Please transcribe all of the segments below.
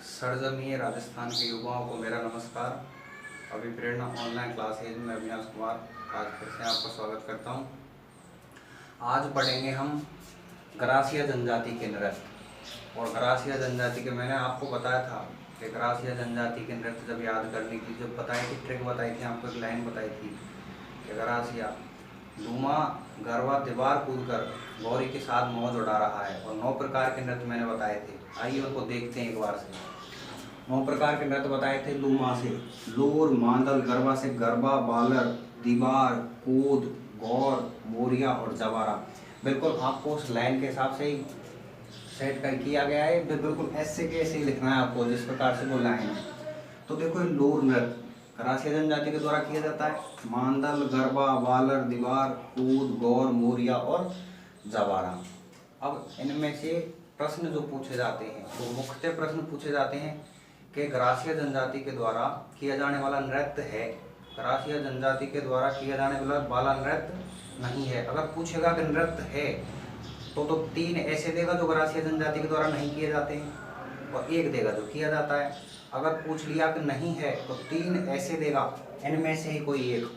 सरजमीए राजस्थान के युवाओं को मेरा नमस्कार। अभी प्रेरणा ऑनलाइन क्लासेज में अविनाश कुमार आज फिर से आपका स्वागत करता हूं। आज पढ़ेंगे हम गरासिया जनजाति के नृत्य। और गरासिया जनजाति के मैंने आपको बताया था कि गरासिया जनजाति के नृत्य जब याद करने की जो बताई थी, ट्रिक बताई थी, आपको एक लाइन बताई थी कि गरासिया लूमा गरबा दीवार कूदकर गौरी के साथ मौज उड़ा रहा है। और 9 प्रकार के नृत्य मैंने बताए थे, आइए उनको देखते हैं एक बार से। 9 प्रकार के नृत्य बताए थे। लूमा से लोर, मांदल, गरबा से गरबा, बालर, दीवार, कूद, गौर, मोरिया और जवारा। बिल्कुल आपको उस लाइन के हिसाब से ही सेट कर किया गया है, बिल्कुल ऐसे के ऐसे ही लिखना है आपको जिस प्रकार से वो लाइन है। तो देखो लोर नृत्य गरासिया जनजाति के द्वारा किया जाता है। मांदल, गरबा, बालर, दीवार, कूद, गौर, मोरिया और जवारा। अब इनमें से प्रश्न जो पूछे जाते हैं वो मुख्यतः प्रश्न पूछे जाते हैं कि गरासिया जनजाति के द्वारा किया जाने वाला नृत्य है, गरासिया जनजाति के द्वारा किया जाने वाला नृत्य नहीं है। अगर पूछेगा कि नृत्य है तो 3 ऐसे देगा जो गरासिया जनजाति के द्वारा नहीं किए जाते हैं और 1 देगा जो किया जाता है। अगर पूछ लिया कि नहीं है तो 3 ऐसे देगा, इनमें से ही कोई एक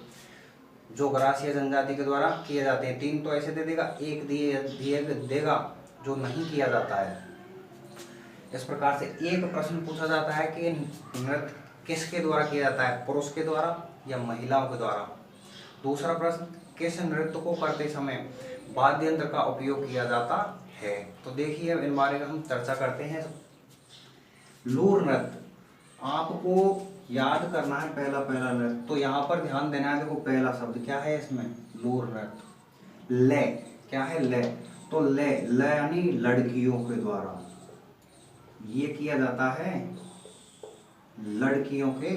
जो गरासिया जनजाति के द्वारा किए जाते हैं। 3 तो ऐसे दे देगा, 1 देगा जो नहीं किया जाता है। इस प्रकार से एक प्रश्न पूछा जाता है कि नृत्य किसके द्वारा किया जाता है, पुरुष के द्वारा या महिलाओं के द्वारा। दूसरा प्रश्न, किस नृत्य को करते समय वाद्य यंत्र का उपयोग किया जाता है। तो देखिए इन बारे में हम चर्चा करते हैं। लोर नृत्य आपको याद करना है, पहला नृत्य। तो यहाँ पर ध्यान देना है, देखो पहला शब्द क्या है इसमें, लोर नृत्य। ले क्या है, ले। तो ले यानी लड़कियों के द्वारा ये किया जाता है, लड़कियों के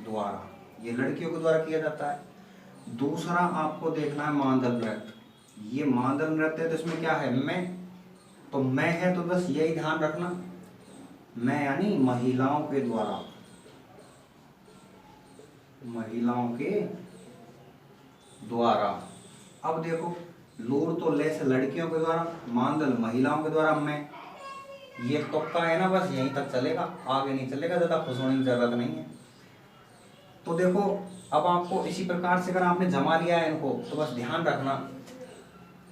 द्वारा, ये लड़कियों के द्वारा किया जाता है। दूसरा आपको देखना है मांदल नृत्य। ये मांदल नृत्य है तो इसमें क्या है, मैं। तो मैं है तो बस यही ध्यान रखना, मैं यानी महिलाओं के द्वारा, महिलाओं के द्वारा। अब देखो लोर तो ले से लड़कियों के द्वारा, मांदल महिलाओं के द्वारा, मैं। ये तुक्का है ना, बस यहीं तक चलेगा, आगे नहीं चलेगा, ज्यादा खुश होने की जरूरत नहीं है। तो देखो अब आपको इसी प्रकार से अगर आपने जमा लिया है इनको तो बस ध्यान रखना,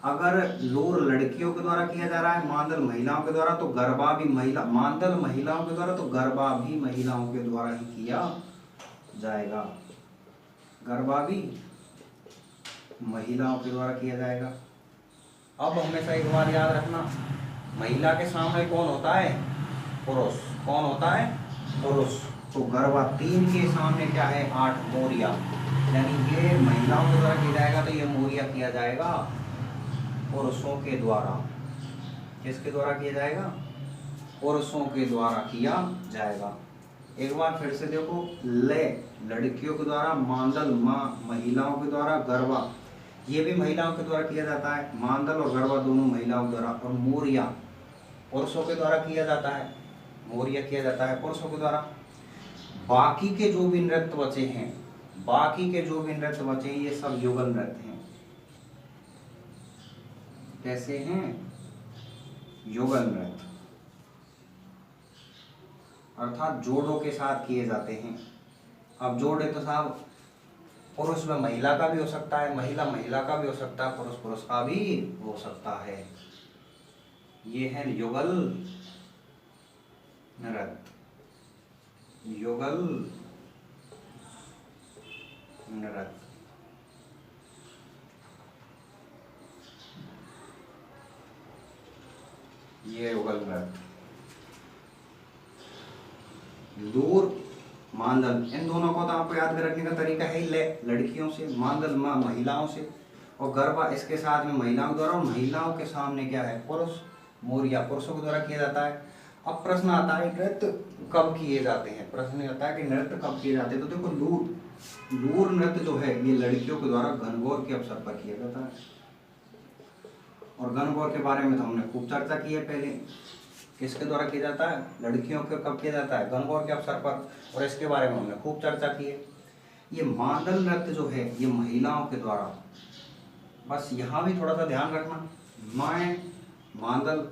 अगर लोर लड़कियों के द्वारा किया जा रहा है, मांदल महिलाओं के द्वारा, तो गरबा भी मांदल महिलाओं के द्वारा, तो गरबा भी महिलाओं के द्वारा ही किया जाएगा, गरबा भी महिलाओं के द्वारा किया जाएगा। अब हमेशा एक बात याद रखना, महिला के सामने कौन होता है, पुरुष। कौन होता है, पुरुष। तो गरबा 3 के सामने क्या है, 8 मोरिया, यानी ये महिलाओं के द्वारा किया जाएगा, तो ये मोरिया किया जाएगा पुरुषों के द्वारा। किसके द्वारा किया जाएगा, पुरुषों के द्वारा किया जाएगा। एक बार फिर से देखो, ले लड़कियों के द्वारा, मांदल महिलाओं के द्वारा, गरबा ये भी महिलाओं के द्वारा किया जाता है, मांदल और गरबा दोनों महिलाओं के द्वारा। और मोरिया पुरुषों के द्वारा किया जाता है, मोरिया किया जाता है पुरुषों के द्वारा। बाकी के जो भी नृत्य बचे हैं, ये सब युगल नृत्य हैं। कैसे हैं, युगल नृत्य, अर्थात जोड़ों के साथ किए जाते हैं। अब जोड़े तो साहब पुरुष में महिला का भी हो सकता है, महिला का भी हो सकता है, पुरुष का भी हो सकता है। ये है युगल नृत्य, युगल नृत्य। ये युगल नृत्य। लोर मांदल इन दोनों को तो आपको याद रखने का तरीका है, ले लड़कियों से, मांदल महिलाओं से, और गरबा इसके साथ में महिलाओं के द्वारा, और महिलाओं के सामने क्या है, पुरुष, मोरिया पुरुषों के द्वारा किया जाता है। अब प्रश्न आता है नृत्य कब किए जाते हैं, प्रश्न आता है कि नृत्य कब किए जाते हैं। तो देखो लोर नृत्य जो है ये लड़कियों के द्वारा गणगौर के अवसर पर किया जाता है। और गणगौर के बारे में तो हमने खूब चर्चा की है पहले, किसके द्वारा किया जाता है, लड़कियों के कब किया जाता है, गणगौर के अवसर पर, और इसके बारे में हमने खूब चर्चा की है। ये मांदल नृत्य जो है ये महिलाओं के द्वारा, बस यहाँ भी थोड़ा सा ध्यान रखना, मैं मांदल,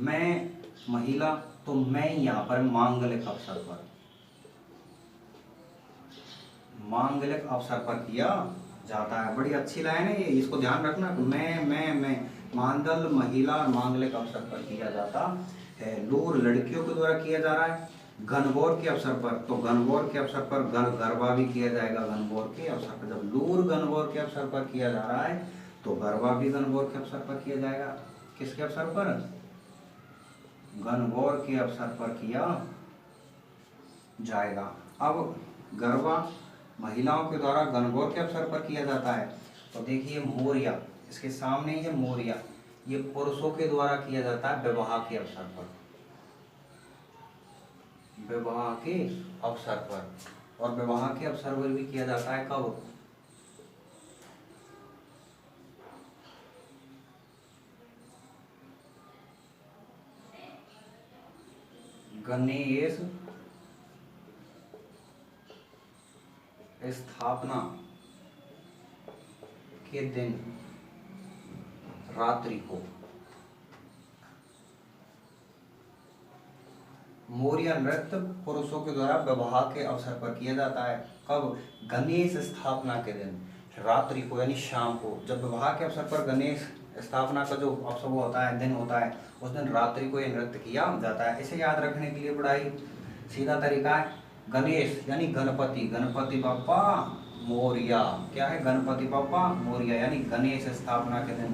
मैं महिला, तो मैं यहाँ पर मांगलिक अवसर पर, मांगलिक अवसर पर किया जाता है। बड़ी अच्छी लाइन है ये, इसको ध्यान रखना। मैं मानदंड महिला और मांगलिक अवसर पर किया जाता है। लूर लड़कियों के द्वारा किया जा रहा है। गणगौर के अवसर पर, तो गणगौर के अवसर पर गरबा भी किया जाएगा। गणगौर के अवसर पर, जब लूर गणगौर के अवसर पर किया जा रहा है तो गरबा भी गणगौर के अवसर पर किया जाएगा। किसके अवसर पर? गणगौर के अवसर पर किया जाएगा। अब गरबा महिलाओं के द्वारा गणगौर के अवसर पर किया जाता है। तो देखिए मोरिया, इसके सामने ये मोरिया, ये पुरुषों के द्वारा किया जाता है विवाह के अवसर पर, विवाह के अवसर पर। और विवाह के अवसर पर भी किया जाता है कब? गणेश स्थापना के दिन रात्रि को। मोरिया नृत्य पुरुषों के द्वारा विवाह के अवसर पर किया जाता है। कब? गणेश स्थापना के दिन रात्रि को, यानी शाम को। जब विवाह के अवसर पर गणेश स्थापना का जो अवसर होता है, दिन होता है, उस दिन रात्रि को यह नृत्य किया जाता है। इसे याद रखने के लिए बड़ा ही सीधा तरीका है। गणेश यानी गणपति, गणपति बप्पा मोरिया। क्या है? गणपति बप्पा मोरिया, यानी गणेश स्थापना के दिन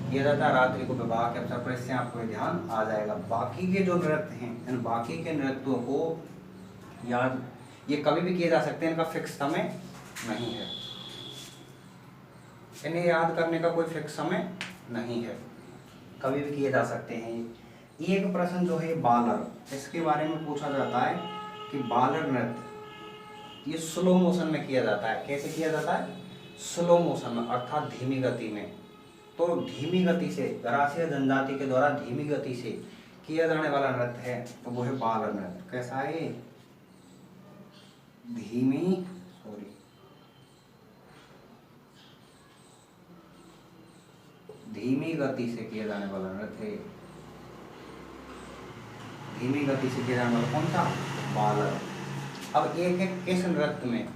किया जाता है रात्रि को विवाह के अवसर पर। इससे आपको ध्यान आ जाएगा। बाकी के जो नृत्य हैं, इन बाकी के नृत्यों को याद, ये कभी भी किए जा सकते हैं, इनका फिक्स समय नहीं है, इन्हें याद करने का कोई फिक्स समय नहीं है, कभी भी किए जा सकते हैं। एक प्रश्न जो है बालर, इसके बारे में पूछा जाता है कि बालर नृत्य ये स्लो मोशन में किया जाता है। कैसे किया जाता है? स्लो मोशन में, अर्थात धीमी गति में। तो धीमी गति से, गरासिया जनजाति के द्वारा धीमी गति से किया जाने वाला नृत्य है, तो वो है बालर नृत्य। कैसा है ये? धीमी गति से किया जाने वाला नृत्य है। धीमी गति से किया जाने वाला कौन सा? बालर। अब एक है किस नृत्य में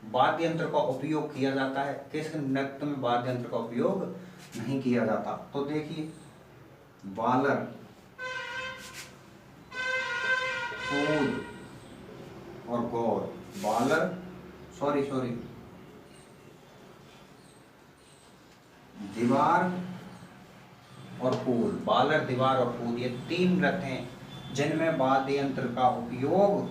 वाद्य यंत्र का उपयोग किया जाता है, किस नृत्य में वाद्य यंत्र का उपयोग नहीं किया जाता। तो देखिए बालर, कूद और गौर, बालर सॉरी दीवार और कूद, बालर, दीवार और कूद, ये तीन नृत्य हैं जिनमें वाद्य यंत्र का उपयोग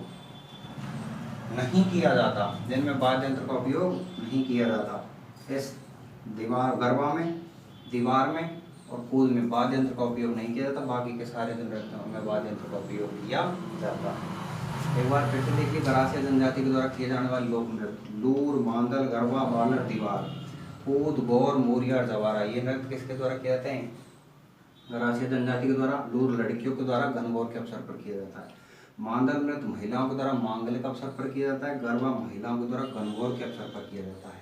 नहीं किया जाता, जिनमें वाद्य यंत्र का उपयोग नहीं किया जाता। इस दीवार, गरबा में, दीवार में और कूद में वाद्य यंत्र का उपयोग नहीं किया जाता। बाकी के सारे जो नृत्यों में वाद्य यंत्र का उपयोग किया जाता है। एक बार फिर से देखिए, गरासिया जनजाति के द्वारा किए जाने वाले लोक नृत्य, लूर, मांदल, गरबा, बालर, दीवार, कूद, गौर, मोरिया और जवारा, ये नृत्य किसके द्वारा किए जाते हैं? गरासिया जनजाति के द्वारा। लूर लड़कियों के द्वारा गणगौर के अवसर पर किया जाता है। मांदल नृत्य महिलाओं के द्वारा मांगलिक अवसर पर किया जाता है। गरबा महिलाओं के द्वारा गणगौर के अवसर पर किया जाता है।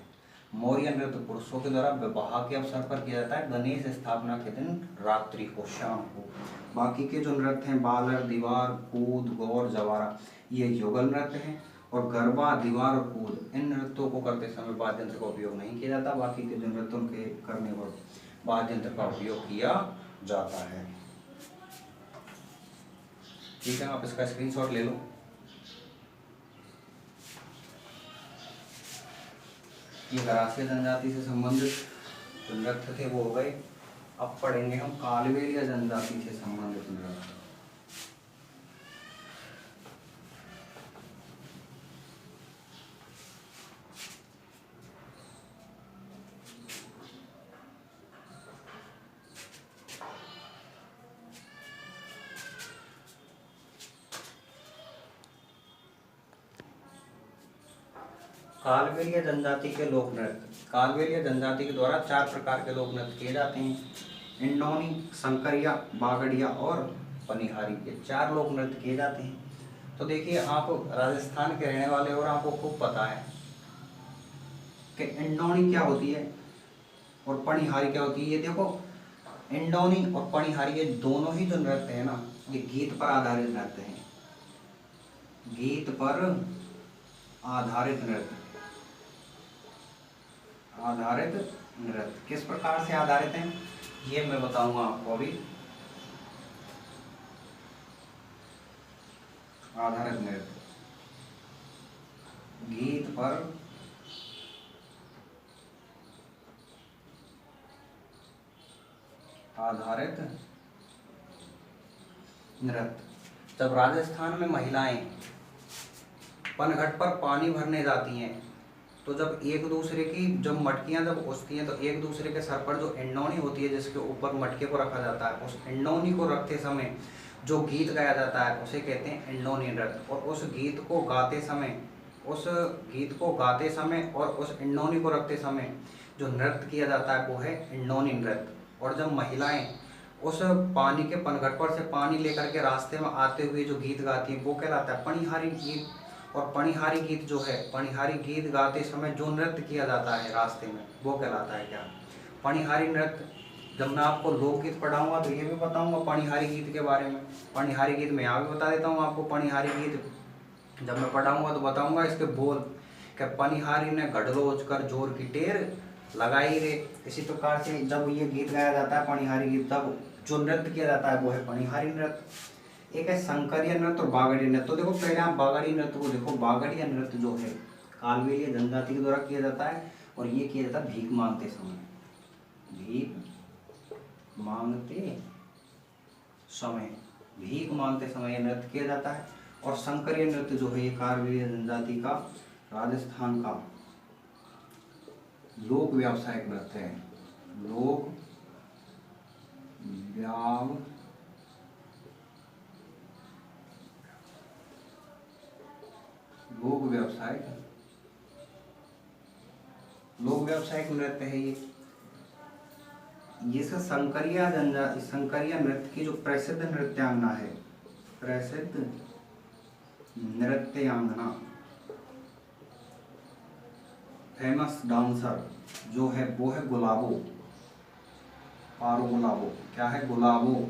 मोरिया नृत्य पुरुषों के द्वारा विवाह के अवसर पर किया जाता है, गणेश स्थापना के दिन रात्रि को, शाम को। बाकी के जो नृत्य हैं बालर, दीवार, कूद, गौर, जवारा, ये युगल नृत्य हैं। और गरबा, दीवार और कूद, इन नृत्यों को करते समय वाद्य यंत्र का उपयोग नहीं किया जाता। बाकी के जो नृत्यों के करने पर वाद्य यंत्र का उपयोग किया जाता है। ठीक है, आप इसका स्क्रीनशॉट ले लो। ये गरासिया जनजाति से संबंधित जो नृत्य थे वो हो गए। अब पढ़ेंगे हम कालबेलिया जनजाति से संबंधित नृत्य। कालबेलिया जनजाति के लोक नृत्य। कालबेलिया जनजाति के द्वारा 4 प्रकार के लोक नृत्य किए जाते हैं। इंडोनी, संकरिया, बागड़िया और पनिहारी, ये 4 लोक नृत्य किए जाते हैं। तो देखिए, आप राजस्थान के रहने वाले और आपको खूब पता है कि इंडोनी क्या होती है और पनिहारी क्या होती है। ये देखो, इंडोनी और पनिहारी ये दोनों ही जो नृत्य है ना, ये गीत पर आधारित नृत्य है। गीत पर आधारित नृत्य। आधारित नृत्य किस प्रकार से आधारित हैं ये मैं बताऊंगा आपको अभी। आधारित नृत्य गीत पर आधारित नृत्य। जब राजस्थान में महिलाएं पनघट पर पानी भरने जाती हैं तो जब एक दूसरे की जब मटकियां जब उठती हैं तो एक दूसरे के सर पर जो इंडौनी होती है जिसके ऊपर मटके को रखा जाता है, उस इंडौनी को रखते समय जो गीत गाया जाता है उसे कहते हैं इंडौनी नृत्य। और उस गीत को गाते समय और उस इंडौनी को रखते समय जो नृत्य किया जाता है वो है इंडौनी नृत्य। और जब महिलाएं उस पानी के पनघट पर से पानी लेकर के रास्ते में आते हुए जो गीत गाती हैं वो कहलाता है पनिहारी गीत। और पनिहारी गीत जो है, पनिहारी गीत गाते समय जो नृत्य किया जाता है रास्ते में वो कहलाता है क्या, पनिहारी नृत्य। जब मैं आपको लोकगीत पढ़ाऊंगा तो ये भी बताऊंगा पनिहारी गीत के बारे में। पनिहारी गीत मैं यहाँ भी बता देता हूँ आपको। पनिहारी गीत जब मैं पढ़ाऊंगा तो बताऊंगा इसके बोल कि पनिहारी ने गढ़लोच कर जोर की टेर लगाई रे। इसी प्रकार से जब ये गीत गाया जाता है पनिहारी गीत, तब जो नृत्य किया जाता है वो है पनिहारी नृत्य। एक है शंकरीय नृत्य और बागड़िया नृत्य। तो देखो पहले आप बागड़िया नृत्य को देखो। बागड़िया नृत्य जो है कालबेलिया जनजाति के द्वारा किया जाता है और ये किया जाता है भीख मांगते समय। भीख मांगते समय यह नृत्य किया जाता है। और शंकरीय नृत्य जो है ये कालबेलिया जनजाति का राजस्थान का लोक व्यावसायिक नृत्य है। लोक व्यावसायिक नृत्य है ये। शंकरीय नृत्य की जो प्रसिद्ध नृत्यांगना है, प्रसिद्ध नृत्यांगना फेमस डांसर जो है वो है गुलाबो, पारो गुलाबो। क्या है, गुलाबो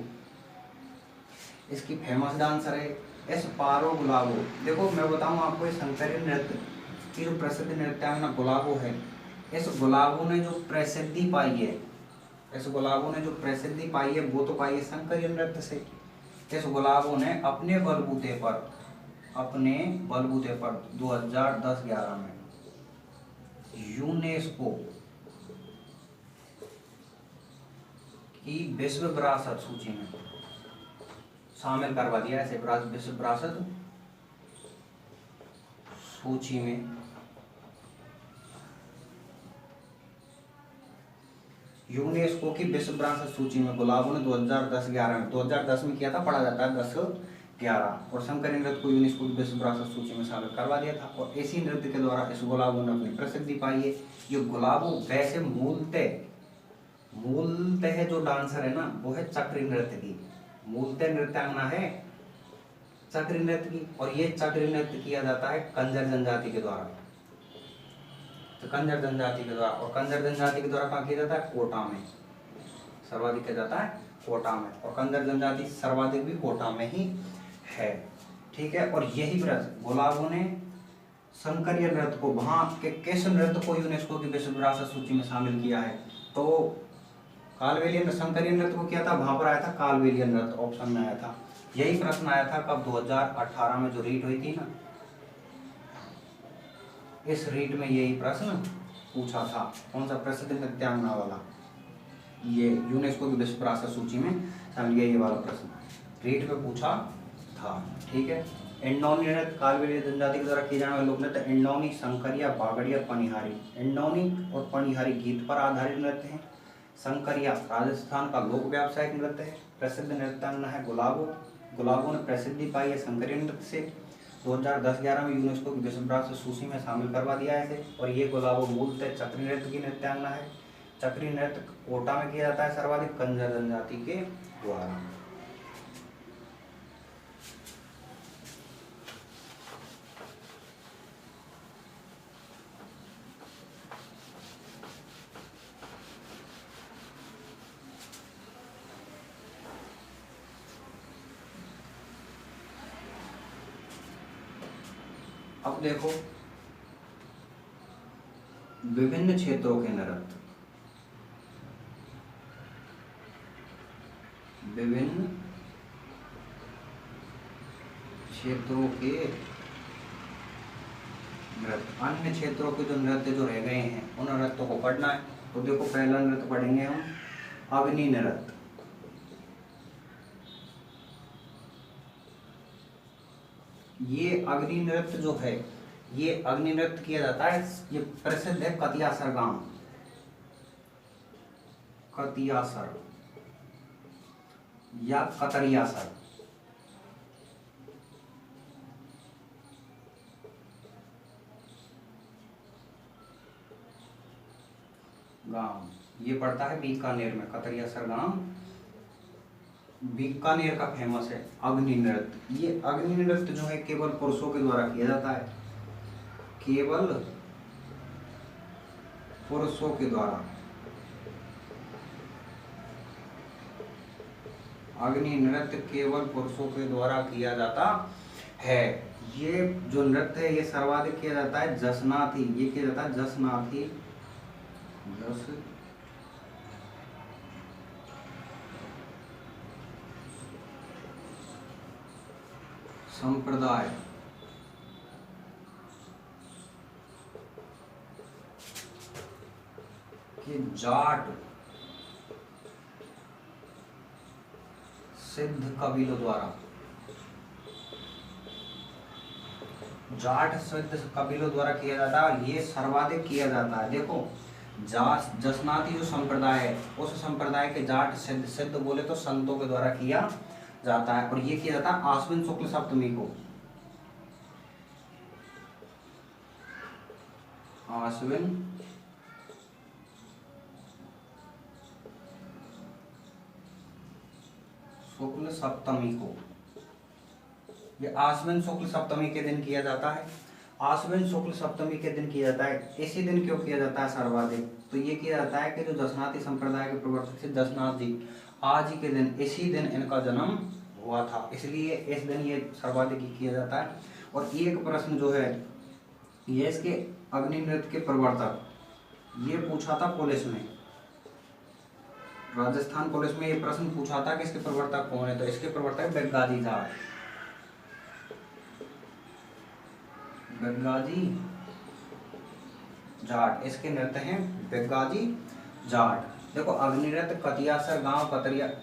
इसकी फेमस डांसर है। एस पारो गुलाबो। देखो मैं बताऊं आपको, इस शंकरीय नृत्य की जो प्रसिद्ध नृत्यांगना गुलाबो है, इस गुलाबो ने जो प्रसिद्धि पाई है, इस गुलाबो ने जो प्रसिद्धि पाई है वो तो पाई है शंकरीय नृत्य से। इस गुलाबो ने अपने बलबूते पर 2010-11 में यूनेस्को की विश्व विरासत सूची में शामिल करवा दिया। ऐसे विश्व विरासत सूची में यूनेस्को की विश्व विरासत सूची में गुलाबो ने 2010-11 में 2010 में किया था, पढ़ा जाता है 10-11, और शंकरीय नृत्य को यूनेस्को की विश्व विरासत सूची में शामिल करवा दिया था। और इसी नृत्य के द्वारा इस गुलाबो ने अपनी प्रसिद्धि पाई है। ये गुलाबो वैसे मूलतः जो डांसर है ना वो है चक्री नृत्य की, मूलतः नृत्यांगना है चक्री नृत्य की। और ये चक्री नृत्य किया जाता है कंजर जनजाति के द्वारा, तो कंजर जनजाति के द्वारा। और कंजर जनजाति के द्वारा कहाँ किया जाता है, कोटा में सर्वाधिक किया जाता है, कोटा में। और कंजर जनजाति सर्वाधिक भी कोटा में ही है, ठीक है। और यही प्रश्न गुलाबो ने शंकरीय नृत्य को, वहाँ के किस नृत्य को यूनेस्को की विश्व विरासत सूची में शामिल किया है, तो कालबेलिया शंकरीय नृत्य को किया था, वहां पर आया था कालबेलिया नृत्य, ऑप्शन में आया था। यही प्रश्न आया था कब, 2018 में जो रीट हुई थी ना, इस रीट में यही प्रश्न पूछा था। कौन सा, प्रसिद्ध नृत्यांगना वाला, ये यूनेस्को की विश्व विरासत सूची में शामिल किया, ये वाला प्रश्न रीट में पूछा था, ठीक है। इंडौनी नृत्य कालबेलिया जनजाति के द्वारा किए जाने वाले लोक नृत्य इंडौनी, शंकरिया, बागड़िया, पनिहारी। इंडौनी और पनिहारी गीत पर आधारित नृत्य है। शंकरिया राजस्थान का लोक व्यावसायिक नृत्य है। प्रसिद्ध नृत्यांगना है गुलाबो। गुलाबो ने प्रसिद्धि पाई है शंकरीय नृत्य से। 2010-11 में यूनेस्को की विश्व विरासत सूची में शामिल करवा दिया है इसे। और ये गुलाबो मूलतः चक्री नृत्य की नृत्यांगना है। चक्री नृत्य कोटा में किया जाता है सर्वाधिक कंजर जनजाति के द्वारा। अब देखो विभिन्न क्षेत्रों के नृत्य, विभिन्न क्षेत्रों के नृत्य, अन्य क्षेत्रों के जो नृत्य जो रह गए हैं उन नृत्यों को पढ़ना है। तो देखो पहला नृत्य पढ़ेंगे हम अग्नि नृत्य। ये अग्नि नृत्य जो है, ये अग्नि नृत्य किया जाता है, ये प्रसिद्ध है कतियासर गांव, कतियासर या कतरियासर गांव, ये पड़ता है बीकानेर में। कतरियासर गांव बीकानेर का फेमस है अग्नि नृत्य। ये अग्नि नृत्य जो है केवल पुरुषों के द्वारा किया जाता है, केवल पुरुषों के द्वारा। अग्नि नृत्य केवल पुरुषों के द्वारा किया जाता है। ये जो नृत्य है ये सर्वाधिक किया जाता है जसनाथी, ये किया जाता है जसनाथी, जस संप्रदाय के जाट सिद्ध कबीलों द्वारा, जाट सिद्ध कबीलों द्वारा किया जाता है। ये सर्वाधिक किया जाता है। देखो जसनाती जो संप्रदाय है उस संप्रदाय के जाट सिद्ध, सिद्ध बोले तो संतों के द्वारा किया जाता है। और ये किया जाता है आश्विन शुक्ल सप्तमी को, आश्विन शुक्ल सप्तमी को, ये आश्विन शुक्ल सप्तमी के दिन किया जाता है। आश्विन शुक्ल सप्तमी के दिन किया जाता है। इसी दिन क्यों किया जाता है सर्वाधिक? तो ये किया जाता है कि जो जसनाती संप्रदाय के प्रवर्तक थे जसनाथ जी, आज ही के दिन, इसी दिन इनका जन्म हुआ था, इसलिए इस दिन ये सर्वाधिक किया जाता है। और एक प्रश्न जो है ये इसके अग्नि नृत्य के प्रवर्तक, ये पूछा था पुलिस में, राजस्थान पुलिस में ये प्रश्न पूछा था कि इसके प्रवर्तक कौन है। तो इसके प्रवर्तक बेग्गाजी जाट, बेग्गाजी जाट, इसके नृत्य हैं बेग्गाजी जाट। देखो अग्नि नृत्य कतियासर गांव,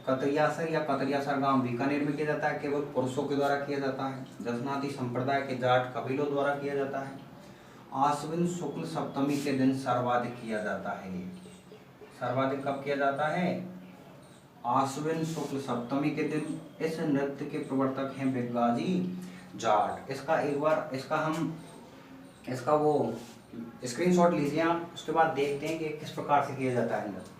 कतरियासर या कतरियासर गांव बीकानेर में किया जाता है, केवल पुरुषों के द्वारा किया जाता है। जसनाती संप्रदाय के जाट कबीलों द्वारा किया जाता है। आश्विन शुक्ल सप्तमी के दिन सर्वाधिक किया जाता है। सर्वाधिक कब किया जाता है? आश्विन शुक्ल सप्तमी के दिन। इस नृत्य के प्रवर्तक हैं बेग्गाजी जाट। इसका एक बार इसका वो स्क्रीनशॉट लीजिए आप, उसके बाद देखते हैं कि किस प्रकार से किया जाता है नृत्य।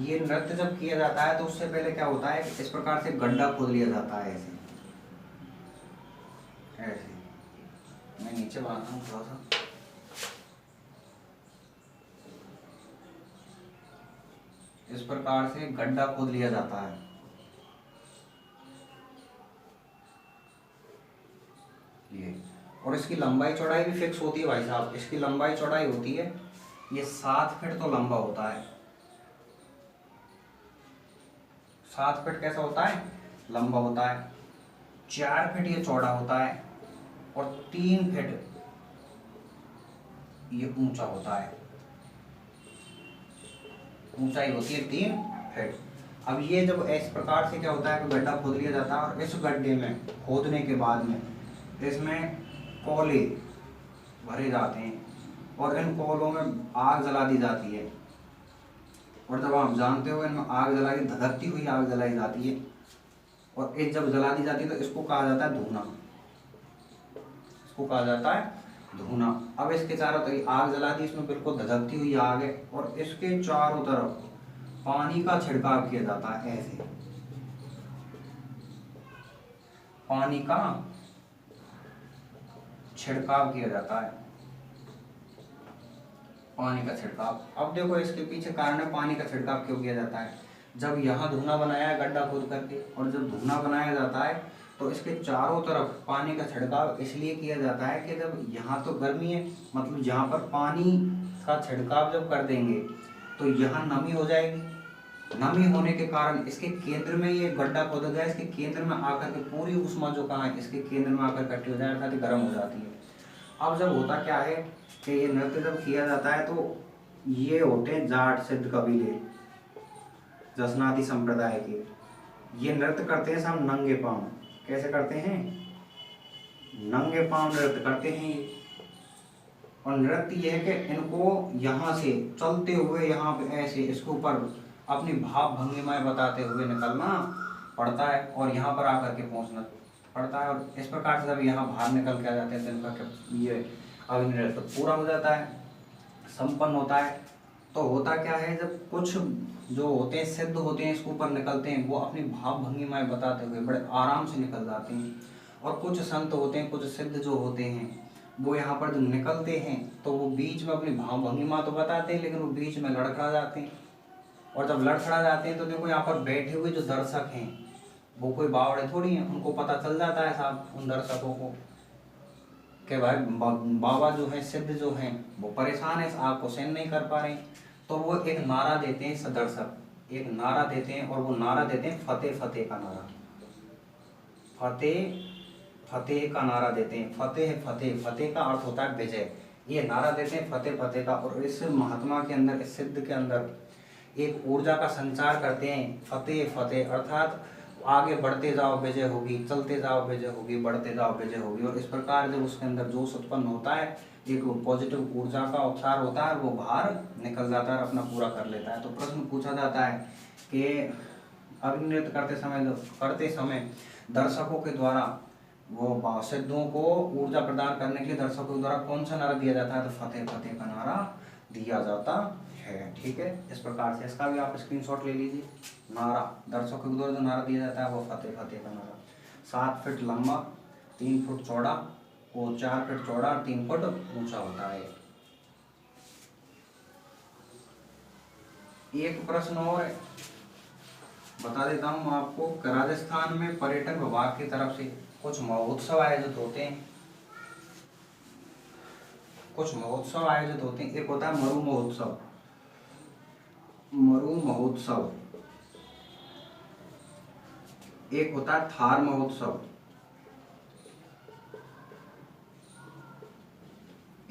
ये नृत्य जब किया जाता है तो उससे पहले क्या होता है, इस प्रकार से गड्ढा खोद लिया जाता है, ऐसे ऐसे। मैं नीचे बनाता हूँ थोड़ा सा। इस प्रकार से गड्ढा खोद लिया जाता है। ये, और इसकी लंबाई चौड़ाई भी फिक्स होती है भाई साहब। इसकी लंबाई चौड़ाई होती है, ये 7 फीट तो लंबा होता है। 7 फीट कैसा होता है? लंबा होता है। 4 फीट ये चौड़ा होता है और 3 फीट ये ऊंचा होता है। ऊंचाई होती है 3 फीट। अब ये जब इस प्रकार से क्या होता है कि गड्ढा खोद लिया जाता है, और इस गड्ढे में खोदने के बाद में इसमें कोयले भरे जाते हैं और इन कोयलों में आग जला दी जाती है। और जब आप जानते हो इनमें आग जलाई, धधकती हुई आग जलाई जाती है, और ये जब जला दी जाती है तो इसको कहा जाता है धूना। इसको कहा जाता है धूना। अब इसके चारों तरफ आग जला दी, इसमें बिल्कुल धधकती हुई आग है, और इसके चारों तरफ पानी का छिड़काव किया जाता है। ऐसे पानी का छिड़काव किया जाता है। पानी का छिड़काव। अब देखो इसके पीछे कारण है पानी का छिड़काव क्यों किया जाता है। जब यहाँ धुना बनाया है गड्ढा खोद करके, और जब धुना बनाया जाता है तो इसके चारों तरफ पानी का छिड़काव इसलिए किया जाता है कि जब यहाँ तो गर्मी है, मतलब यहाँ पर पानी का छिड़काव जब कर देंगे तो यहाँ नमी हो जाएगी। नमी होने के कारण इसके केंद्र में ये गड्ढा खोदा गया, इसके केंद्र में आकर के पूरी उष्मा जो कहाँ है इसके केंद्र में आकर इकट्ठी हो जाए, अर्थात गर्म हो जाती है। अब जब होता क्या है कि ये नृत्य जब किया जाता है तो ये होते हैं जाट सिद्ध कबीले, जसनादी संप्रदाय के। ये नृत्य करते हैं सब नंगे पांव। कैसे करते हैं? नंगे पांव नृत्य करते हैं ये। और नृत्य ये है कि इनको यहाँ से चलते हुए यहाँ पे ऐसे इसके ऊपर अपनी भाव भंगिमाएं बताते हुए निकलना पड़ता है और यहाँ पर आकर के पहुँचना पड़ता है। और इस प्रकार से जब यहाँ बाहर निकल के आ जाते हैं तो इनका ये अग्नि नृत्य पूरा हो जाता है, संपन्न होता है। तो होता क्या है, जब कुछ जो होते हैं सिद्ध होते हैं इसके ऊपर निकलते हैं, वो अपनी भाव भंगिमाएं बताते हुए बड़े आराम से निकल जाते हैं। और कुछ संत होते हैं, कुछ सिद्ध जो होते हैं, वो यहाँ पर जब निकलते हैं तो वो बीच में अपनी भाव भंगिमा तो बताते हैं लेकिन वो बीच में लड़खड़ा जाते हैं। और जब लड़खड़ा जाते हैं तो देखो यहाँ पर बैठे हुए जो दर्शक हैं वो कोई बावड़े थोड़ी हैं, उनको पता चल जाता है साहब उन दर्शकों को कि भाई बाबा जो है सिद्ध जो हैं वो परेशान है, आग को सहन नहीं कर पा रहे। तो वो एक नारा देते हैं, दर्शक एक नारा देते हैं और वो नारा देते हैं फतेह फतेह का नारा। फतेह फतेह का नारा देते हैं। फतेह फतेह, फतेह का अर्थ होता है विजय। ये नारा देते हैं फतेह फतेह का। और इस महात्मा के अंदर, इस सिद्ध के अंदर एक ऊर्जा का संचार करते हैं फतेह फतेह, अर्थात आगे बढ़ते जाओ विजय होगी, चलते जाओ विजय होगी, बढ़ते जाओ विजय होगी। और इस प्रकार जब उसके अंदर जोश उत्पन्न होता है, एक पॉजिटिव ऊर्जा का उपचार होता है, वो बाहर निकल जाता है और अपना पूरा कर लेता है। तो प्रश्न पूछा जाता है कि अग्नि नृत्य करते समय दर्शकों के द्वारा वो सिद्धों को ऊर्जा प्रदान करने के लिए दर्शकों के द्वारा कौन सा नारा दिया जाता है? तो फतेह फतेह का नारा दिया जाता है। ठीक है, इस प्रकार से इसका भी आप स्क्रीनशॉट ले लीजिए। नारा दर्शकों के द्वारा जो नारा दिया जाता है वो फतेह फतेह का नारा। 7 फीट लंबा, 3 फुट चौड़ा, वो 4 फीट चौड़ा और 3 फुट ऊंचा होता है। एक प्रश्न और है, बता देता हूँ आपको। राजस्थान में पर्यटन विभाग की तरफ से कुछ महोत्सव आयोजित होते हैं। कुछ महोत्सव आयोजित होते हैं। एक होता है मरु महोत्सव। मरु महोत्सव। एक होता है थार महोत्सव।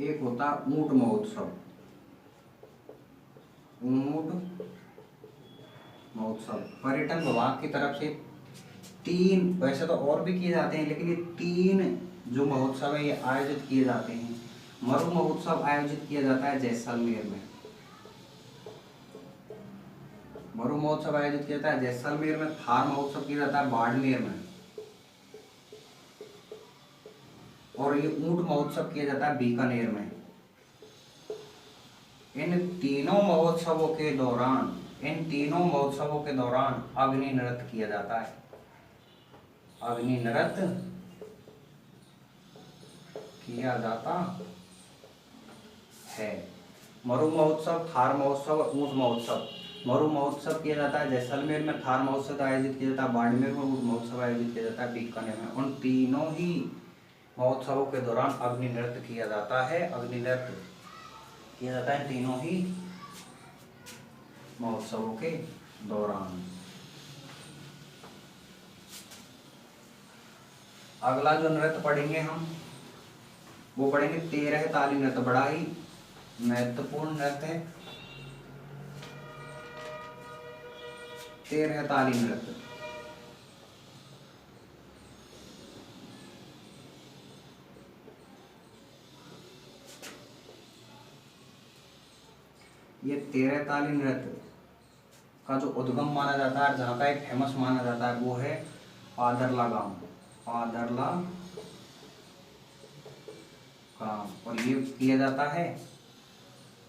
एक होता है ऊंट महोत्सव। ऊंट महोत्सव पर्यटन विभाग की तरफ से 3, वैसे तो और भी किए जाते हैं लेकिन ये 3 जो महोत्सव है ये आयोजित किए जाते हैं। मरु महोत्सव आयोजित किया जाता है जैसलमेर में। मरु महोत्सव आयोजित किया जाता है जैसलमेर में। थार महोत्सव किया जाता है बाड़मेर में। और ये ऊंट महोत्सव किया जाता है बीकानेर में। इन तीनों महोत्सवों के दौरान अग्नि नृत्य किया जाता है। अग्नि नृत्य किया जाता है। मरु महोत्सव, थार महोत्सव, ऊंट महोत्सव। मरु महोत्सव किया जाता है जैसलमेर में, थार महोत्सव आयोजित किया जाता है बाड़मेर में, ऊंट महोत्सव आयोजित किया जाता है बीकानेर में। उन तीनों ही महोत्सवों के दौरान अग्नि नृत्य किया जाता है। अग्नि नृत्य किया जाता है तीनों ही महोत्सवों के दौरान। अगला जो नृत्य पढ़ेंगे हम वो पढ़ेंगे 13 ताली नृत्य। बड़ा ही महत्वपूर्ण नृत्य है 13 ताली नृत्य। ये 13 ताली नृत्य का जो उद्गम माना जाता है, जहाँ का एक फेमस माना जाता है, वो है पादरला गांव। पादरला गांव। और ये किया जाता है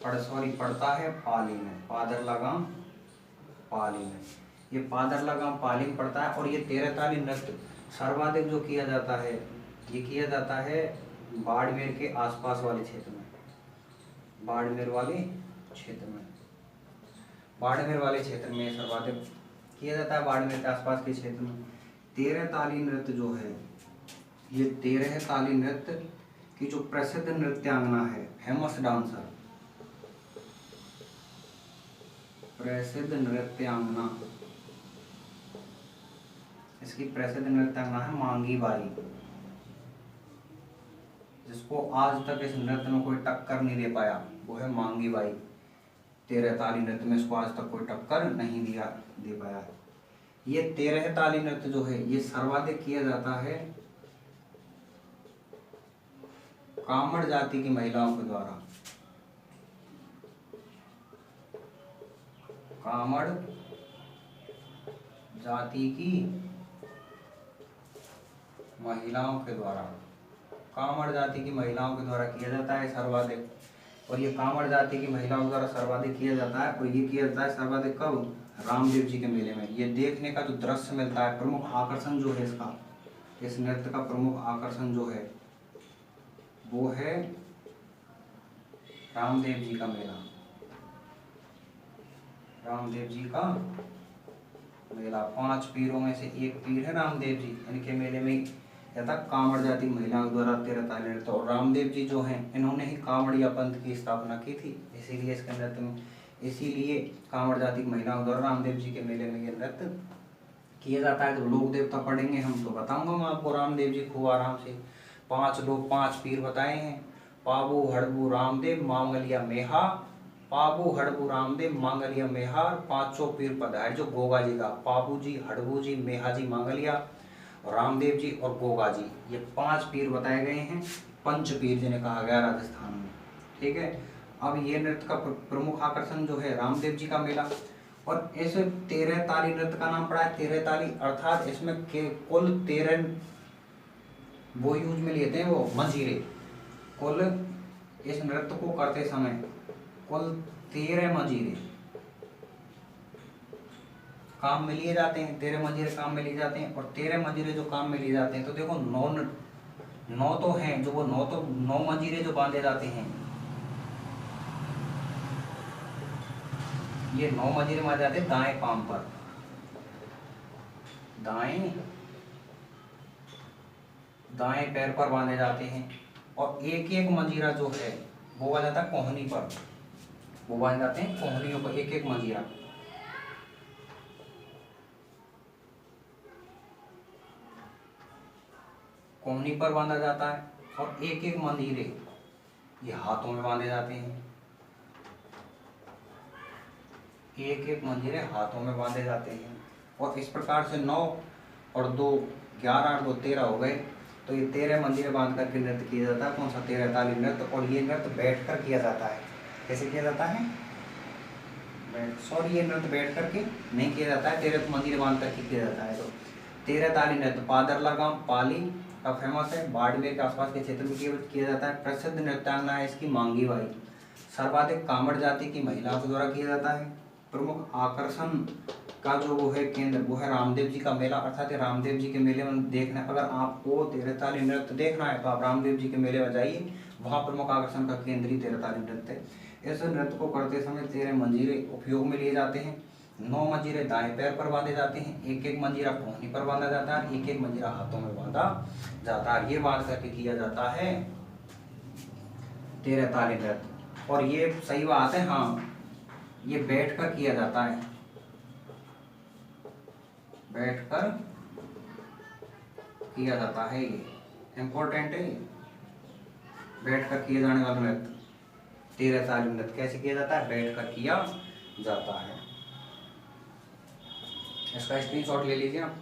पड़ता है पाली में। पादरला गांव पाली में। ये पादरला गांव पाली में पड़ता है। और ये 13 ताली नृत्य सर्वाधिक जो किया जाता है, ये किया जाता है बाड़मेर के आसपास वाले क्षेत्र में। बाड़मेर वाले क्षेत्र में, बाड़मेर वाले क्षेत्र में सर्वाधिक किया जाता है, बाड़मेर के आसपास के क्षेत्र में। तेरह ताली नृत्य जो है, ये तेरह ताली नृत्य की जो प्रसिद्ध नृत्यांगना है, फेमस डांसर, प्रसिद्ध नृत्यांगना, इसकी प्रसिद्ध नृत्यांगना है मांगी बाई, जिसको आज तक इस नृत्य में कोई टक्कर नहीं दे पाया, वो है मांगी बाई। तेरह ताली नृत्य में इसको आज तक कोई टक्कर नहीं दे पाया है। ये तेरह ताली नृत्य जो है ये सर्वाधिक किया जाता है कामड़ जाति की महिलाओं के द्वारा, कामड़ जाति की महिलाओं के द्वारा, कामड़ जाति की महिलाओं के द्वारा किया जाता है सर्वाधिक। और ये कामड़ जाति की महिलाओं द्वारा सर्वाधिक किया जाता है, और ये किया जाता है सर्वाधिक कब? रामदेव जी के मेले में। ये देखने का जो दृश्य मिलता है, प्रमुख आकर्षण जो है इसका, इस नृत्य का प्रमुख आकर्षण जो है वो है रामदेव जी का मेला, रामदेव जी का मेला। 5 पीरों में से एक पीर है रामदेव जी, इनके मेले में यथा कांवड़ जाति महिलाओं द्वारा 13 ताली नृत्य। और रामदेव जी जो हैं इन्होंने ही कांवड़िया पंथ की स्थापना की थी, इसीलिए इसके नृत्य में, इसीलिए कांवड़ जाति की महिलाओं द्वारा रामदेव जी के मेले में ये नृत्य किया जाता है। तो लोक देवता पढ़ेंगे हम तो बताऊंगा मैं आपको रामदेव जी खूब आराम से। 5 लोग 5 पीर बताए हैं, पाबू हड़बू रामदेव मांगलिया मेहा, पाबू हड़बू रामदेव मांगलिया मेहार, 5 पीर पधार जो गोगा जी का, पाबू जी, हड़बू जी, मेहा जी, मांगलिया, रामदेव जी और गोगा जी, ये 5 पीर बताए गए हैं, पंच पीर जिन्हें कहा गया राजस्थान में। ठीक है, अब ये नृत्य का प्रमुख आकर्षण जो है रामदेव जी का मेला। और इस 13 ताली नृत्य का नाम पड़ा है 13 ताली, अर्थात इसमें कुल 13 वो यूज में लेते हैं, वो मंजीरे। कुल इस नृत्य को करते समय कुल 13 मंजीरे काम में लिए जाते हैं, 13 मंजीरे काम में लिए जाते हैं। और 13 मंजीरे जो काम में लिए जाते हैं, तो देखो 9 तो हैं, जो वो 9 मंजीरे जो बांधे जाते हैं, ये 9 मंजीरे बांधे जाते हैं दाएं पांव पर, दाएं पैर पर बांधे जाते हैं। और एक एक मंजीरा जो है वो बांधा जाता है कोहनी पर, वो बांधे जाते हैं कोहनियों पर, एक एक मंजीरा। कोहनी पर बांधा जाता है। और एक एक मंजीरे ये हाथों में बांधे जाते हैं, एक एक मंजीरे हाथों में बांधे जाते हैं। और इस प्रकार से 9 और 2 11 और 2 13 हो गए। तो ये 13 मंजीरे बांध करके नृत्य किया जाता है। कौन सा? 13 ताली नृत्य। और ये नृत्य बैठ कर किया जाता है। कैसे किया जाता है? ये नृत्य बैठ करके नहीं किया जाता है, 13 मंजीरे बांध करके किया जाता है। तो 13 ताली नृत्य पादरला गांव पाली का फेमस है, बाड़मेर के आसपास के क्षेत्र में किया जाता है। प्रसिद्ध नृत्यांगना है इसकी मांगी बाई, सर्वाधिक कामड़ जाति की महिलाओं के द्वारा किया जाता है। प्रमुख आकर्षण का जो वो है केंद्र, वो है रामदेव जी का मेला। अर्थात रामदेव जी के मेले में देखना, अगर आपको 13 ताली नृत्य देखना है तो आप रामदेव जी के मेले में जाइए, वहाँ प्रमुख आकर्षण का केंद्र ही 13 ताली नृत्य है। इस नृत्य को करते समय 13 मंजीरे उपयोग में लिए जाते हैं। 9 मंजीरे दाएं पैर पर बांधे जाते हैं, एक एक मंजीरा कोहनी पर बांधा जाता है, एक एक मंजीरा हाथों में बांधा जाता है। ये बांध करके किया जाता है 13 ताली नृत्य। और ये सही बात है, हाँ, ये बैठकर किया जाता है, बैठकर किया जाता है, ये इम्पोर्टेंट है। बैठकर किए जाने वाला नृत्य 13 ताली नृत्य कैसे किया जाता है? बैठकर किया जाता है। इसका स्क्रीनशॉट ले लीजिए आप।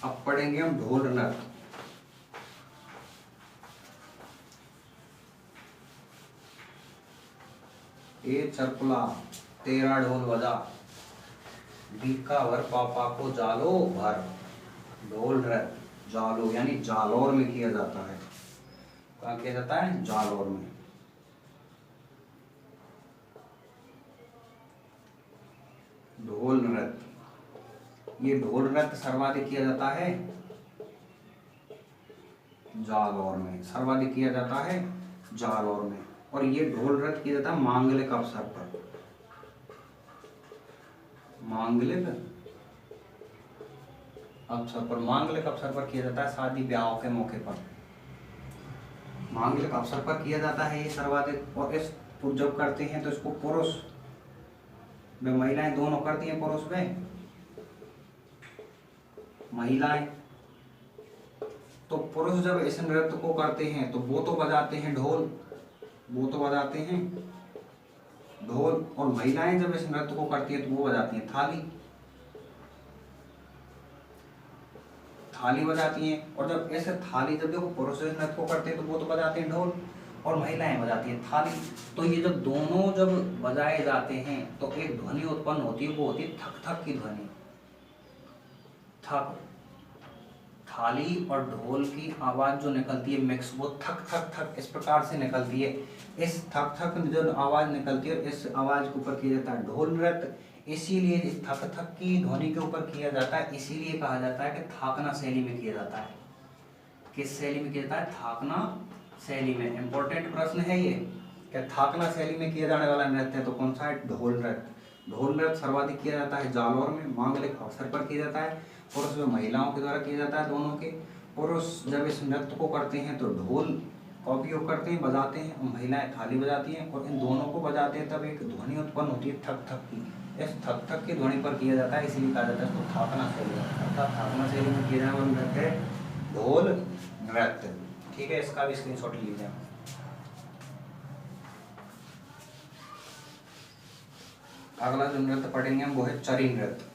अब पढ़ेंगे हम ढोल नृत्य। ए चरकुला तेरा ढोल बजा, बीका भर पापा को जालो भर। ढोल नृत्य जालो यानी जालौर में किया जाता है। कहाँ किया जाता है? जालौर में। ढोल नृत्य, ये ढोल नृत्य सर्वाधिक किया जाता है जालौर में सर्वाधिक किया जाता है, जालौर में। और ये ढोल नृत्य किया जाता है मांगलिक अवसर पर, मांगलिक अवसर पर, मांगलिक अवसर पर किया जाता है, शादी ब्याह के मौके पर मांगलिक अवसर पर किया जाता है ये सर्वाधिक। और इस जब करते हैं तो इसको पुरुष व महिलाएं दोनों करती हैं, पुरुष व महिलाएं। तो पुरुष जब इस नृत्य को करते हैं तो वो तो बजाते हैं ढोल, वो तो बजाते हैं ढोल, और महिलाएं जब इस नृत्य को करती है तो वो बजाती हैं थाली, थाली बजाती हैं। और जब ऐसे थाली, जब देखो पुरुष इस नृत्य को करते हैं तो वो तो बजाते हैं ढोल और महिलाएं बजाती हैं थाली। तो ये जब दोनों जब बजाए जाते हैं तो एक ध्वनि उत्पन्न होती है, वो होती है थक थक की ध्वनि, थक। थाली और ढोल की आवाज जो निकलती है मिक्स, वो थक थक थक इस प्रकार से निकलती है। इस थक थक जो आवाज निकलती है, इस आवाज के ऊपर किया जाता है ढोल नृत्य। इसीलिए इस थक थक की ध्वनि के ऊपर किया जाता है, इसीलिए कहा जाता है कि थाकना शैली में किया जाता है। किस शैली में किया जाता है? थाकना शैली में। इंपॉर्टेंट प्रश्न है ये कि थाकना शैली में किया जाने वाला नृत्य है तो कौन सा है? ढोल नृत्य। ढोल नृत्य सर्वाधिक किया जाता है जालौर में, मांगलिक अवसर पर किया जाता है, पुरुष व महिलाओं के द्वारा किया जाता है, दोनों के। पुरुष जब इस नृत्य को करते हैं तो ढोल का उपयोग करते हैं, बजाते हैं, और महिलाएं थाली बजाती हैं, और इन दोनों को बजाते हैं तब एक ध्वनि उत्पन्न होती है थक थक की। इस थक थक की ध्वनि पर किया जाता है, इसीलिए कहा जाता है इसको थाकना शैली। अर्थात थाकना शैली में किया जाने वाला नृत्य है ढोल नृत्य। ठीक है, इसका भी स्क्रीनशॉट लीजिए। अगला जो नृत्य पढ़ेंगे हम वो है चरी नृत्य।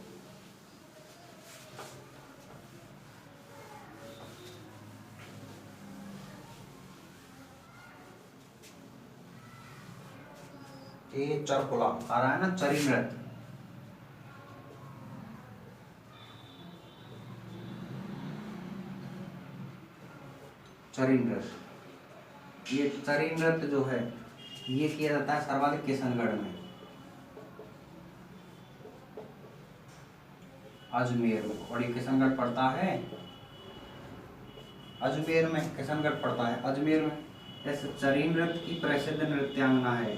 ये चरकुला आ रहा है ना, चरी नृत्य। चरी नृत्य, ये चरी नृत्य जो है ये किया जाता है सर्वाधिक किशनगढ़ में, अजमेर में। और ये किशनगढ़ पड़ता है अजमेर में, किशनगढ़ पड़ता है अजमेर में। ऐसे चरी नृत्य की प्रसिद्ध नृत्यांगना है,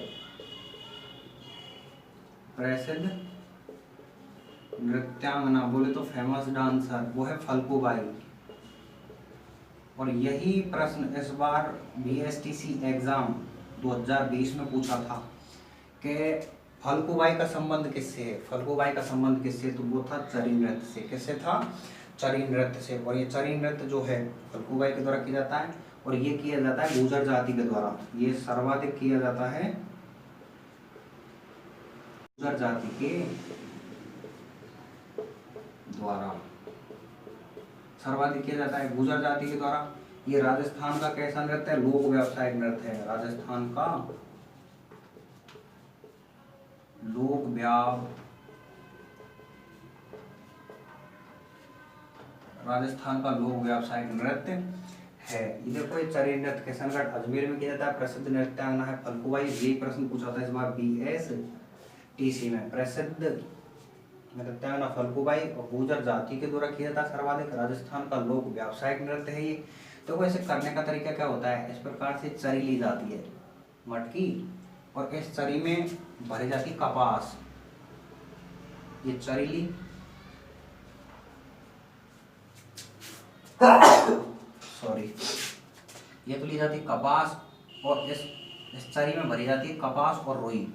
प्रसिद्ध नृत्यांगना बोले तो फेमस डांसर, वो है फल्गु बाई। और यही प्रश्न इस बार BSTC एग्जाम 2020 में पूछा था कि फल्गु बाई का संबंध किससे है? फल्गु बाई का संबंध किससे? तो वो था चरी नृत्य से। किससे था? चरी नृत्य से। और ये चरी नृत्य जो है फल्गु बाई के द्वारा किया जाता है, और ये किया जाता है गुर्जर जाति के द्वारा। ये सर्वाधिक किया जाता है गुर्जर जाति के द्वारा, सर्वाधिक किया जाता है गुर्जर जाति के द्वारा। ये राजस्थान का कैसा नृत्य है? लोक व्यावसायिक नृत्य है। राजस्थान का राजस्थान का लोक व्यावसायिक नृत्य है। ये देखो, ये चरी नृत्य किशनगढ़ अजमेर में किया जाता है। प्रसिद्ध नृत्यांगना है फल्गु बाई। ये प्रश्न पूछा था इस बार BSTC में। प्रसिद्ध नृत्यांगना फल्गु बाई और गुर्जर जाति के द्वारा किया जाता है सर्वाधिक। राजस्थान का लोक व्यावसायिक नृत्य है ये। तो ऐसे करने का तरीका क्या होता है? इस प्रकार से चरी ली जाती है, मटकी, और इस चरी में भरी जाती कपास। ये चरी ली सॉरी, ये तो ली जाती कपास, और इस चरी में भरी जाती है कपास और रुई।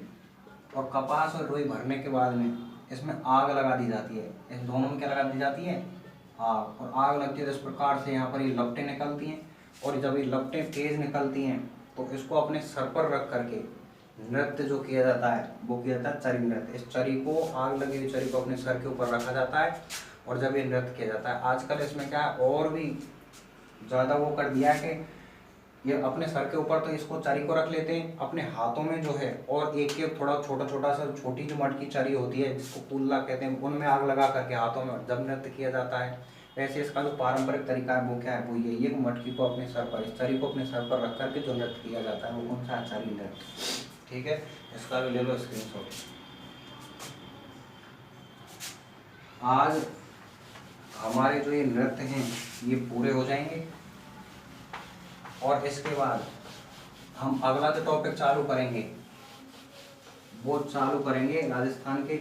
और कपास और रुई भरने के बाद में इसमें आग लगा दी जाती है। इस दोनों में क्या लगा दी जाती है? आग। और आग लगती है तो इस प्रकार से यहाँ पर ये लपटें निकलती हैं, और जब ये लपटें तेज निकलती हैं तो इसको अपने सर पर रख करके नृत्य जो किया जाता है वो किया जाता है चरी नृत्य। इस चरी को, आग लगी हुई चरी को अपने सर के ऊपर रखा जाता है और जब ये नृत्य किया जाता है। आजकल इसमें क्या है, और भी ज़्यादा वो कर दिया है कि ये अपने सर के ऊपर तो इसको चरी को रख लेते हैं, अपने हाथों में जो है और एक थोड़ा छोटा छोटा सा छोटी जो मटकी चरी होती है जिसको कुल्ला कहते हैं, उनमें आग लगा करके हाथों में जब नृत्य किया जाता है। वैसे इसका जो पारंपरिक तरीका है वो क्या है? वो ये मटकी को अपने सर पर, इस चरी को अपने सर पर रख करके जो नृत्य किया जाता है वो कौन सा? चरी नृत्य। ठीक है, इसका भी ले लो स्क्रीनशॉट। आज हमारे जो ये नृत्य हैं ये पूरे हो जाएंगे। और इसके बाद हम अगला जो टॉपिक चालू करेंगे वो चालू करेंगे राजस्थान के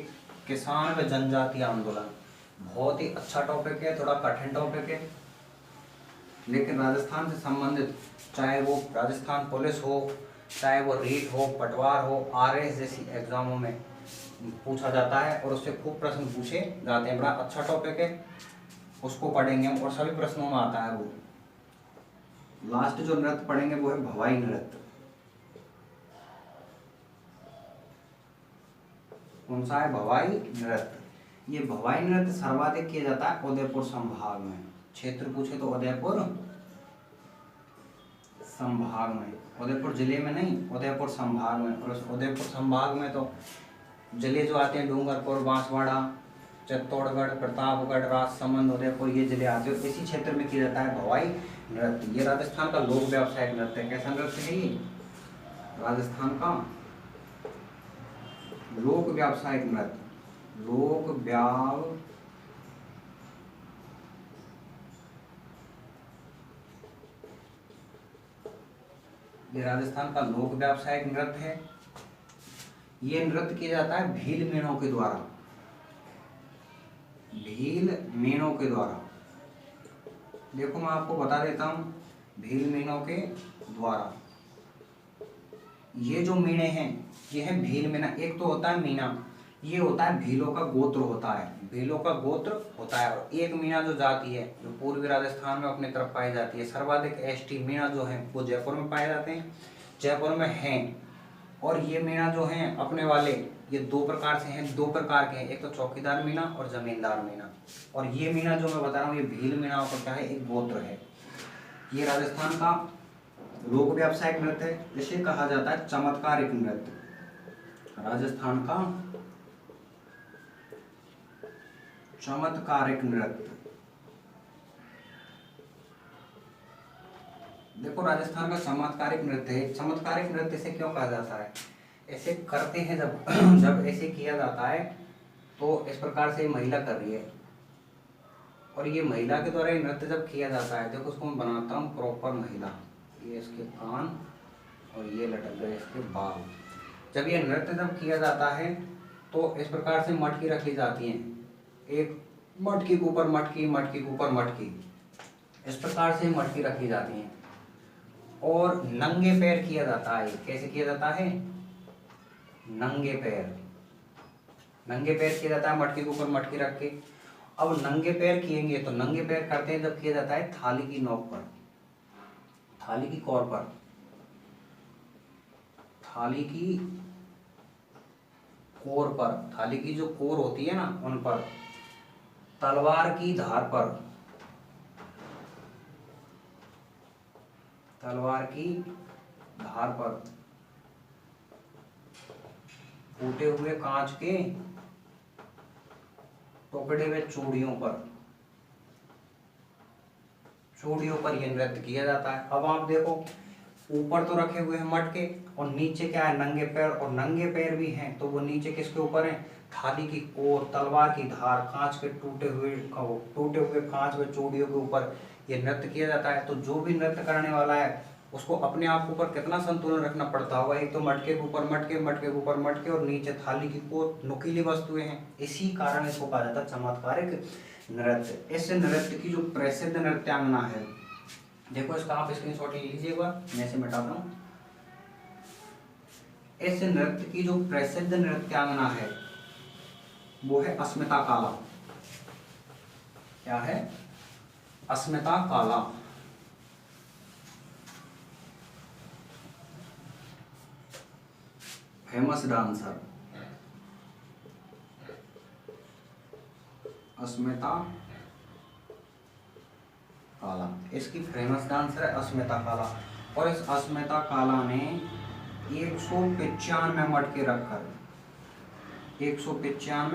किसान व जनजातीय आंदोलन। बहुत ही अच्छा टॉपिक है, थोड़ा कठिन टॉपिक है, लेकिन राजस्थान से संबंधित चाहे वो राजस्थान पुलिस हो, चाहे वो रीट हो, पटवार हो, आरएस जैसी एग्जामों में पूछा जाता है और उससे खूब प्रश्न पूछे जाते हैं। बड़ा अच्छा टॉपिक है, उसको पढ़ेंगे हम और सभी प्रश्नों में आता है वो। लास्ट जो नृत्य पढ़ेंगे वो है भवाई नृत्य। कौन सा है? भवाई नृत्य। ये भवाई नृत्य सर्वाधिक किया जाता है उदयपुर संभाग में। क्षेत्र पूछे तो उदयपुर संभाग में, उदयपुर जिले में नहीं, उदयपुर संभाग में। और उस उदयपुर संभाग में तो जिले जो आते हैं डूंगरपुर, बांसवाड़ा, चित्तौड़गढ़, प्रतापगढ़, राजसमंद, उदयपुर, ये जिले आते हैं। इसी क्षेत्र में किया जाता है भवाई नृत्य। ये राजस्थान का लोक व्यावसायिक नृत्य है। कैसा नृत्य है ये? राजस्थान का लोक व्यावसायिक नृत्य। ये राजस्थान का लोक व्यावसायिक नृत्य है। ये नृत्य किया जाता है भील मीणों के द्वारा। भील मीणों के द्वारा। देखो मैं आपको बता देता हूं, भील मीणों के द्वारा। ये जो मीणे हैं ये है भील मीणा। एक तो होता है मीणा, ये होता है भीलों का गोत्र होता है, भीलों का गोत्र होता है। और एक मीणा जो जाति है जो पूर्वी राजस्थान में अपनी तरफ पाई जाती है, सर्वाधिक एसटी मीणा जो है वो जयपुर में पाए जाते हैं, जयपुर में हैं। और ये मीणा जो हैं अपने वाले ये दो प्रकार से हैं, दो प्रकार के हैं, एक तो चौकीदार मीणा और जमींदार मीणा। और ये मीणा जो मैं बता रहा हूँ ये भील मीणा का क्या है? एक गोत्र है। ये राजस्थान का लोक व्यावसायिक नृत्य है, जिसे कहा जाता है चमत्कारिक नृत्य। राजस्थान का चमत्कारिक नृत्य। देखो राजस्थान का चमत्कारिक नृत्य है। चमत्कारिक नृत्य से क्यों कहा जाता है? ऐसे करते हैं जब जब ऐसे किया जाता है तो इस प्रकार से महिला कर रही है और ये महिला के द्वारा ये नृत्य जब किया जाता है, देखो उसको मैं बनाता हूँ प्रॉपर महिला। ये इसके कान और ये लटक गए इसके बाल। जब ये नृत्य जब किया जाता है तो इस प्रकार से मटकी रखी जाती है, एक मटकी के ऊपर मटकी, मटकी के ऊपर मटकी, इस प्रकार से मटकी रखी जाती है। और नंगे पैर किया जाता है। कैसे किया जाता है? नंगे पैर। नंगे पैर किया जाता है मटकी के ऊपर मटकी रख के। अब नंगे पैर किएंगे तो नंगे पैर करते हैं जब किया जाता है थाली की नोक पर, थाली की कोर पर, थाली की कोर पर, थाली की जो कोर होती है ना उन पर, तलवार की धार पर, तलवार की धार पर, फूटे हुए कांच के टुकड़े हुए चूड़ियों पर, चूड़ियों पर यह नृत्य किया जाता है। अब आप देखो ऊपर तो रखे हुए हैं मटके और नीचे क्या है? नंगे पैर। और नंगे पैर भी हैं तो वो नीचे किसके ऊपर है? थाली की कोर, तलवार की धार, कांच के टूटे हुए कांच व चूड़ियों के ऊपर ये नृत्य किया जाता है। तो जो भी नृत्य करने वाला है उसको अपने आप के ऊपर कितना संतुलन रखना पड़ता होगा। एक तो मटके के ऊपर मटके, मटके के ऊपर मटके और नीचे थाली की कोर, नुकीली वस्तुएं हैं। इसी कारण इसको कहा जाता है चमत्कारिक नृत्य। इस नृत्य की जो प्रसिद्ध नृत्यांगना है, देखो इसका आप स्क्रीनशॉट ले लीजिएगा, मैं इसे मिटाता हूँ। इस नृत्य की जो प्रसिद्ध नृत्यांगना है वो है अस्मिता काला। क्या है? अस्मिता काला। फेमस डांसर अस्मिता काला, इसकी फेमस डांसर है अस्मिता काला। और इस अस्मिता काला ने 195 मटके रखकर, 195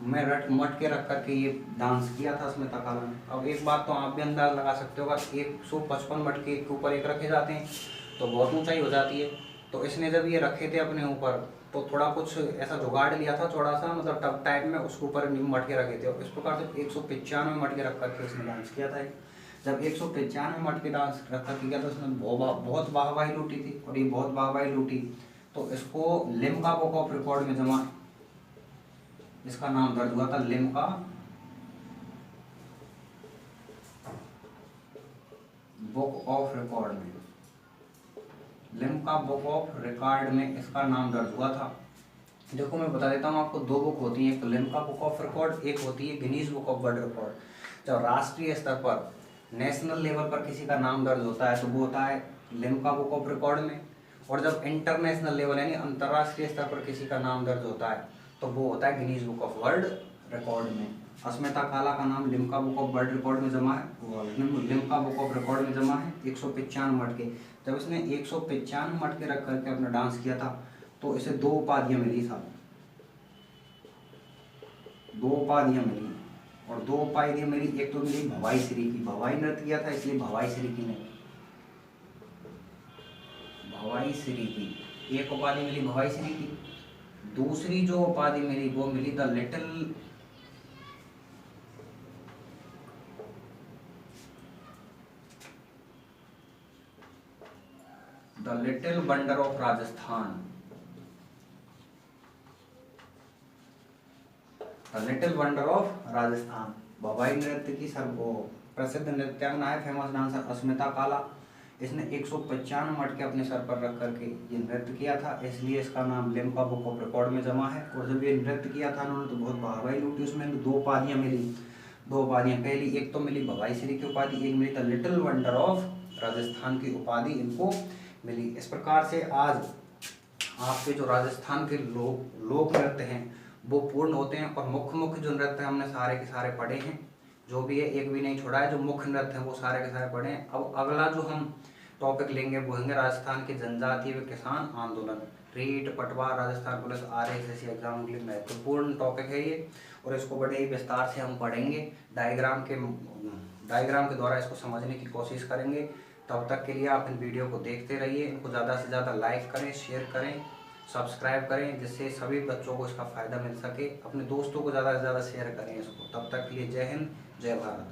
में मटके रख करके ये डांस किया था अस्मिता काला ने। अब एक बात तो आप भी अंदाज लगा सकते हो, अगर 155 मटके के ऊपर एक रखे जाते हैं तो बहुत ऊंचाई हो जाती है। तो इसने जब ये रखे थे अपने ऊपर तो थोड़ा कुछ ऐसा जुगाड़ लिया था, थोड़ा सा मतलब टब टाइप में, उसके ऊपर मटके रखे थे और इस प्रकार से 195 मटके रख करके उसने डांस किया था। जब 195 मट के डांस रखा किया तो उसने बहुत वाहवाही लूटी थी, और ये बहुत वाहवाही लूटी तो इसको लिम्का बुक ऑफ रिकॉर्ड में जमा, इसका नाम दर्ज हुआ था लिम्का बुक ऑफ रिकॉर्ड में, लिम्का बुक ऑफ रिकॉर्ड में इसका नाम दर्ज हुआ था। देखो मैं बता देता हूँ आपको, दो बुक होती है, एक लिम्का बुक ऑफ रिकॉर्ड, एक होती है Guinness book of world record. जब राष्ट्रीय स्तर पर नेशनल लेवल पर किसी का नाम दर्ज होता है तो वो होता है लिम्का बुक ऑफ रिकॉर्ड में, और जब इंटरनेशनल लेवल यानी अंतर्राष्ट्रीय स्तर पर किसी का नाम दर्ज होता है तो वो होता है Guinness book of world record में। अस्मिता काला का नाम Limca book of world record में जमा है, लिम्का बुक ऑफ रिकॉर्ड में जमा है 195 मटके। जब इसने 195 मटके रख करके अपना डांस किया था तो इसे 2 उपाधियां मिली साहब, 2 उपाधियां मिली, और 2 उपाधियां मिली, एक तो मिली भवाई श्री की, भवाई नृत्य किया था इसलिए भवाई श्री की नहीं, भवाई श्री की एक उपाधि मिली भवाई श्री की। दूसरी जो उपाधि मिली वो मिली the little wonder of Rajasthan, the little wonder of Rajasthan. Bhavai नृत्य की प्रसिद्ध नृत्यांगना है, फेमस डांसर अस्मिता काला। इसने 195 मटके अपने सर पर रख करके ये नृत्य किया था, इसलिए इसका नाम लिम्का बुक ऑफ रिकॉर्ड में जमा है। और जब ये नृत्य किया था उन्होंने तो बहुत वाहवाही लूटी, उसमें 2 उपाधियां मिली, 2 उपाधियां, पहली एक तो मिली भवाई श्री की उपाधि, एक मिली the little wonder of Rajasthan की उपाधि इनको मिली। इस प्रकार से आज आपके जो राजस्थान के लोक नृत्य हैं वो पूर्ण होते हैं, और मुख्य जो नृत्य हमने सारे के सारे पढ़े हैं, जो भी है एक भी नहीं छोड़ा है, जो मुख्य नृत्य हैं वो सारे के सारे पढ़े हैं। अब अगला जो हम टॉपिक लेंगे वो होंगे राजस्थान के जनजातीय व किसान आंदोलन। रीट, पटवार, राजस्थान पुलिस, RSSC एग्जाम के लिए महत्वपूर्ण टॉपिक है ये, और इसको बड़े ही विस्तार से हम पढ़ेंगे, डायग्राम के द्वारा इसको समझने की कोशिश करेंगे। तब तक के लिए आप इन वीडियो को देखते रहिए, इनको ज़्यादा से ज़्यादा लाइक करें, शेयर करें, सब्सक्राइब करें, जिससे सभी बच्चों को इसका फ़ायदा मिल सके। अपने दोस्तों को ज़्यादा से ज़्यादा शेयर करें इसको। तब तक के लिए जय हिंद, जय भारत।